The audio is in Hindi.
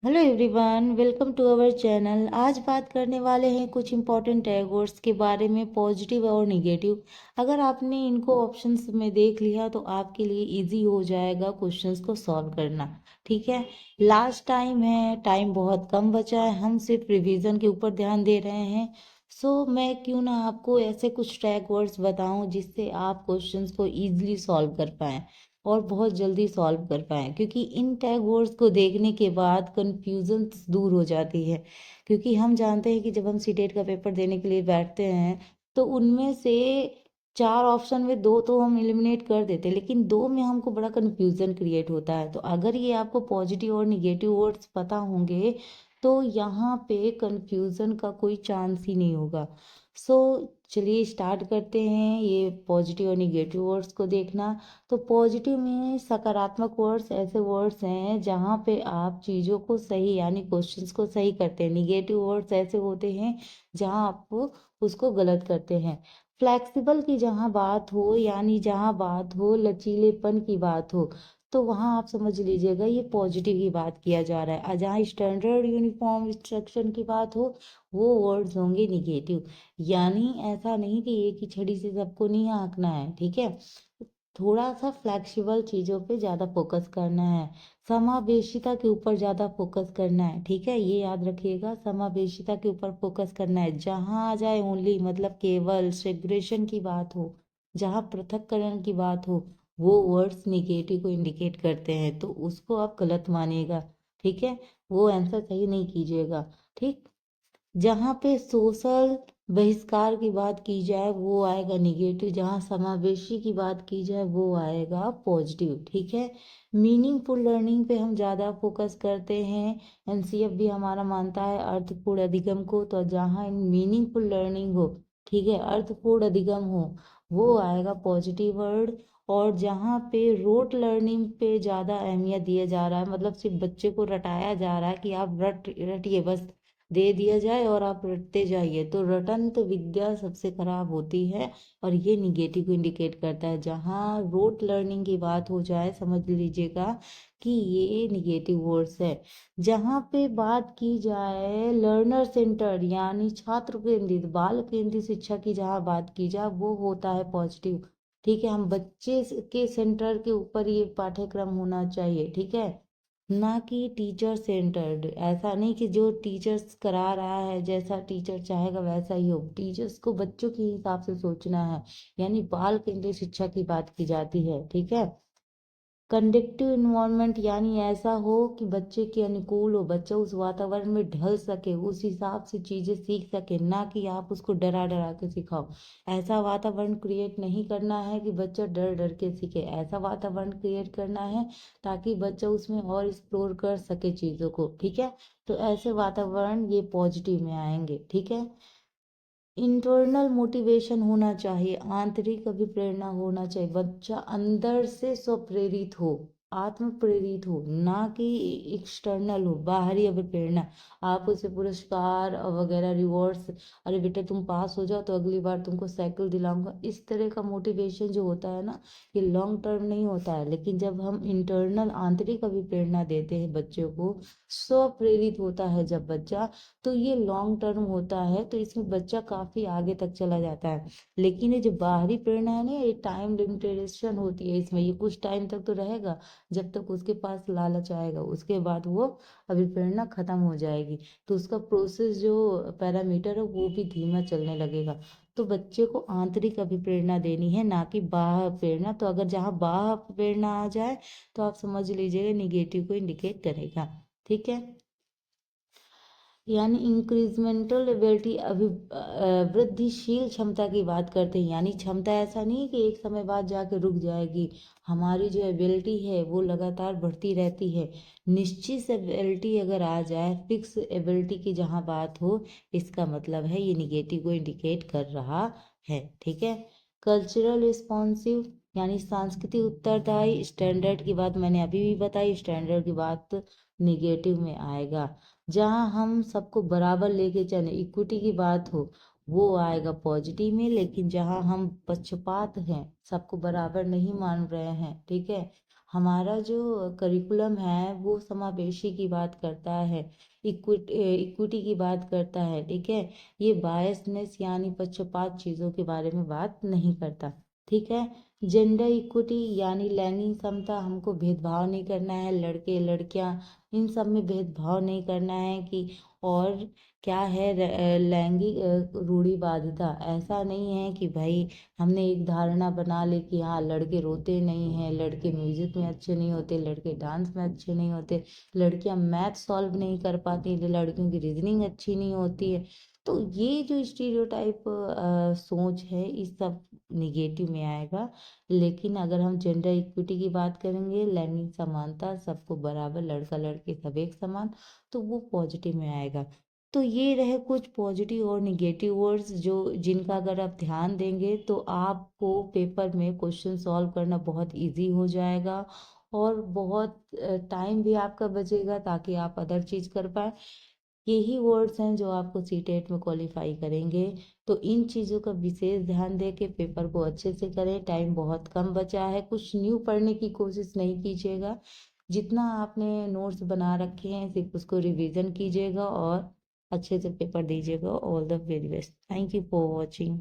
Hello everyone, welcome to our channel. आज बात करने वाले हैं कुछ इंपॉर्टेंट टैग वर्ड्स के बारे में, पॉजिटिव और निगेटिव। अगर आपने इनको ऑप्शंस में देख लिया तो आपके लिए इजी हो जाएगा क्वेश्चंस को सॉल्व करना। ठीक है, लास्ट टाइम है, टाइम बहुत कम बचा है, हम सिर्फ रिवीजन के ऊपर ध्यान दे रहे हैं। मैं क्यों ना आपको ऐसे कुछ टैग वर्ड्स बताऊं जिससे आप क्वेश्चंस को इजीली सॉल्व कर पाएं और बहुत जल्दी सॉल्व कर पाएं, क्योंकि इन टैग वर्ड्स को देखने के बाद कंफ्यूजन दूर हो जाती है। क्योंकि हम जानते हैं कि जब हम सीटेट का पेपर देने के लिए बैठते हैं तो उनमें से चार ऑप्शन में दो तो हम एलिमिनेट कर देते हैं, लेकिन दो में हमको बड़ा कंफ्यूजन क्रिएट होता है। तो अगर ये आपको पॉजिटिव और निगेटिव वर्ड्स पता होंगे तो यहाँ पे कंफ्यूजन का कोई चांस ही नहीं होगा। सो चलिए स्टार्ट करते हैं ये पॉजिटिव और निगेटिव वर्ड्स को देखना। तो पॉजिटिव में सकारात्मक वर्ड्स ऐसे वर्ड्स हैं जहाँ पे आप चीज़ों को सही यानी क्वेश्चंस को सही करते हैं। निगेटिव वर्ड्स ऐसे होते हैं जहाँ आप उसको गलत करते हैं। फ्लेक्सिबल की जहाँ बात हो यानी जहाँ बात हो लचीलेपन की बात हो तो वहाँ आप समझ लीजिएगा ये पॉजिटिव की बात किया जा रहा है। और जहाँ स्टैंडर्ड यूनिफॉर्म इंस्ट्रक्शन की बात हो वो वर्ड्स होंगे निगेटिव। यानी ऐसा नहीं कि एक ही छड़ी से सबको नहीं हाँकना है। ठीक है, थोड़ा सा फ्लेक्सिबल चीज़ों पे ज़्यादा फोकस करना है, समावेशिता के ऊपर ज़्यादा फोकस करना है। ठीक है, ये याद रखिएगा, समावेशिता के ऊपर फोकस करना है। जहाँ आ जाए ओनली मतलब केवल सेग्रेगेशन की बात हो, जहाँ पृथक्करण की बात हो, वो वर्ड्स निगेटिव को इंडिकेट करते हैं, तो उसको आप गलत मानिएगा। ठीक है, वो आंसर सही नहीं कीजिएगा। ठीक, जहाँ पे सोशल बहिष्कार की बात की जाए वो आएगा निगेटिव, जहाँ समावेशी की बात की जाए वो आएगा पॉजिटिव। ठीक है, मीनिंगफुल लर्निंग पे हम ज़्यादा फोकस करते हैं। एनसीएफ भी हमारा मानता है अर्थपूर्ण अधिगम को, तो जहाँ मीनिंगफुल लर्निंग हो, ठीक है, अर्थपूर्ण अधिगम हो, वो आएगा पॉजिटिव वर्ड। और जहाँ पे रोट लर्निंग पे ज़्यादा अहमियत दिया जा रहा है, मतलब सिर्फ बच्चे को रटाया जा रहा है कि आप रटिए बस, दे दिया जाए और आप रटते जाइए, तो रटंत विद्या सबसे खराब होती है और ये निगेटिव को इंडिकेट करता है। जहाँ रोट लर्निंग की बात हो जाए समझ लीजिएगा कि ये निगेटिव वर्ड्स है। जहाँ पे बात की जाए लर्नर सेंटर यानी छात्र केंद्रित बाल केंद्रित शिक्षा की जहाँ बात की जाए वो होता है पॉजिटिव। ठीक है, हम बच्चे के सेंटर के ऊपर ये पाठ्यक्रम होना चाहिए। ठीक है, ना कि टीचर सेंटर्ड। ऐसा नहीं कि जो टीचर्स करा रहा है जैसा टीचर चाहेगा वैसा ही हो, टीचर्स को बच्चों के हिसाब से सोचना है, यानी बाल केंद्रित शिक्षा की बात की जाती है। ठीक है, कंडक्टिव इन्वायरमेंट यानी ऐसा हो कि बच्चे के अनुकूल हो, बच्चा उस वातावरण में ढल सके, उस हिसाब से चीजें सीख सके, ना कि आप उसको डरा डरा के सिखाओ। ऐसा वातावरण क्रिएट नहीं करना है कि बच्चा डर डर के सीखे, ऐसा वातावरण क्रिएट करना है ताकि बच्चा उसमें और एक्सप्लोर कर सके चीजों को। ठीक है, तो ऐसे वातावरण ये पॉजिटिव में आएंगे। ठीक है, इंटरनल मोटिवेशन होना चाहिए, आंतरिक अभिप्रेरणा होना चाहिए, बच्चा अंदर से स्वप्रेरित हो, आत्म प्रेरित हो, ना कि एक्सटर्नल हो, बाहरी अभिप्रेरणा। आप उसे पुरस्कार वगैरह रिवॉर्ड्स, अरे बेटा तुम पास हो जाओ तो अगली बार तुमको साइकिल दिलाऊंगा, इस तरह का मोटिवेशन जो होता है ना, ये लॉन्ग टर्म नहीं होता है। लेकिन जब हम इंटरनल आंतरिक अभिप्रेरणा देते हैं बच्चों को, स्वप्रेरित होता है जब बच्चा, तो ये लॉन्ग टर्म होता है, तो इसमें बच्चा काफी आगे तक चला जाता है। लेकिन ये जो बाहरी प्रेरणा है ना, ये टाइम लिमिटेशन होती है इसमें, ये कुछ टाइम तक तो रहेगा जब तक उसके पास लालच आएगा, उसके बाद वो अभिप्रेरणा खत्म हो जाएगी, तो उसका प्रोसेस जो पैरामीटर है वो भी धीमा चलने लगेगा। तो बच्चे को आंतरिक अभिप्रेरणा देनी है, ना कि बाह्य प्रेरणा। तो अगर जहाँ बाह्य प्रेरणा आ जाए तो आप समझ लीजिएगा निगेटिव को इंडिकेट करेगा। ठीक है, यानी इंक्रीजमेंटल एबिलिटी वृद्धिशील क्षमता की बात करते हैं, यानी क्षमता ऐसा नहीं कि एक समय बाद जाके रुक जाएगी। हमारी जो एबिलिटी है वो लगातार बढ़ती रहती है। निश्चित एबिलिटी अगर आ जाए, फिक्स एबिलिटी की जहाँ बात हो, इसका मतलब है ये निगेटिव को इंडिकेट कर रहा है। ठीक है, कल्चरल रिस्पॉन्सिव यानी सांस्कृतिक उत्तरदायी, स्टैंडर्ड की बात मैंने अभी भी बताई, स्टैंडर्ड की बात निगेटिव में आएगा। जहाँ हम सबको बराबर लेके चले, इक्विटी की बात हो, वो आएगा पॉजिटिव में। लेकिन जहाँ हम पक्षपात हैं, सबको बराबर नहीं मान रहे हैं, ठीक है, हमारा जो करिकुलम है वो समावेशी की बात करता है, इक्विटी की बात करता है, ठीक है। ये बायसनेस यानी पक्षपात चीज़ों के बारे में बात नहीं करता, ठीक है। जेंडर इक्विटी यानी लैंगिक समता, हमको भेदभाव नहीं करना है, लड़के लड़कियां इन सब में भेदभाव नहीं करना है कि। और क्या है लैंगिक रूढ़िवादिता, ऐसा नहीं है कि भाई हमने एक धारणा बना ली कि हाँ लड़के रोते नहीं हैं, लड़के म्यूजिक में अच्छे नहीं होते, लड़के डांस में अच्छे नहीं होते, लड़कियां मैथ सॉल्व नहीं कर पाती, लड़कियों की रीजनिंग अच्छी नहीं होती है। तो ये जो स्टीरियोटाइप सोच है इस सब निगेटिव में आएगा। लेकिन अगर हम जेंडर इक्विटी की बात करेंगे, लैंगिक समानता, सबको बराबर, लड़का लड़की सब एक समान, तो वो पॉजिटिव में आएगा। तो ये रहे कुछ पॉजिटिव और निगेटिव वर्ड्स जो जिनका अगर आप ध्यान देंगे तो आपको पेपर में क्वेश्चन सॉल्व करना बहुत इजी हो जाएगा, और बहुत टाइम भी आपका बचेगा ताकि आप अदर चीज़ कर पाए। यही वर्ड्स हैं जो आपको सीटेट में क्वालिफाई करेंगे। तो इन चीज़ों का विशेष ध्यान दे के पेपर को अच्छे से करें, टाइम बहुत कम बचा है, कुछ न्यू पढ़ने की कोशिश नहीं कीजिएगा। जितना आपने नोट्स बना रखे हैं सिर्फ उसको रिवीजन कीजिएगा और अच्छे से पेपर दीजिएगा। All the very best, thank you for watching.